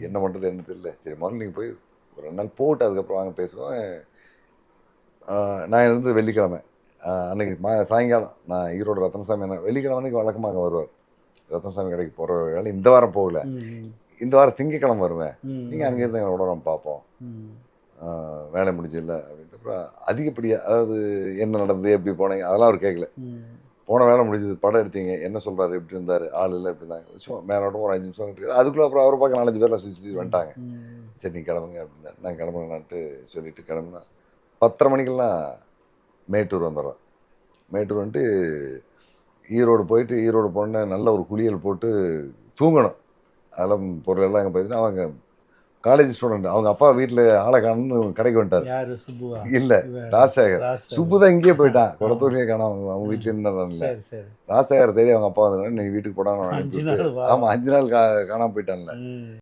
என்ன பண்ணுறது என்ன தெரியல. சரி முதல்ல நீங்கள் போய் ஒரு 2 நாள் போட்டு அதுக்கப்புறம் வாங்க பேசுவோம். நான் இருந்தது வெள்ளிக்கிழமை. அன்னைக்கு சாயங்காலம் நான் ஈரோடு ரத்னசாமி வெள்ளிக்கிழமை அன்னைக்கு வழக்கமாக அங்கே வருவார். ரத்னசாமி கடைக்கு போகிற வேலை இந்த வாரம் போகல. இந்த வாரம் திங்கக்கிழமை வருவேன். நீங்கள் அங்கேருந்து எங்களோட நம்ம பார்ப்போம். வேலை முடிஞ்சில்ல அப்படின்ட்டு அப்புறம் அதிகப்படியாக அதாவது என்ன நடந்தது எப்படி போனீங்க அதெல்லாம் அவர் கேட்கல. போன வேலை முடிஞ்சது, படம் எடுத்தீங்க, என்ன சொல்கிறாரு, எப்படி இருந்தார், ஆள் இல்லை எப்படி இருந்தாங்க, சும்மா மேலோட்டம் ஒரு 5 நிமிஷம் கேட்டு அதுக்குள்ளே அப்புறம் அவரை பார்க்க 4-5 பேர்லாம் சுற்றி வந்துட்டாங்க. சரி நீ கிளம்புங்க அப்படின்னா நான் கிளம்புங்கன்னான்ட்டு சொல்லிட்டு கிளம்புனா 10:30 மணிக்கெல்லாம் மேட்டூர் வந்துடுறோம். மேட்டூர் வந்துட்டு ஈரோடு போயிட்டு ஈரோடு போனோன்னே நல்ல ஒரு குளியல் போட்டு தூங்கணும். அதெல்லாம் பொருளெல்லாம் எங்கே போயிடுச்சுன்னா அவங்க காலேஜ் ஸ்டூடெண்ட் அவங்க அப்பா வீட்டில் ஆளை காணுன்னு கடைக்கு வந்துட்டார். இல்லை ராஜசேகர். சுப்பு தான் இங்கேயே போயிட்டான், குளத்தூர்லேயே காணும். அவங்க வீட்டில் என்ன ராஜசேகர் தேடி அவங்க அப்பா வந்தாங்க. நீ வீட்டுக்கு போடான்னு. ஆமாம் 5 நாள் காணாமல் போயிட்டான்ல.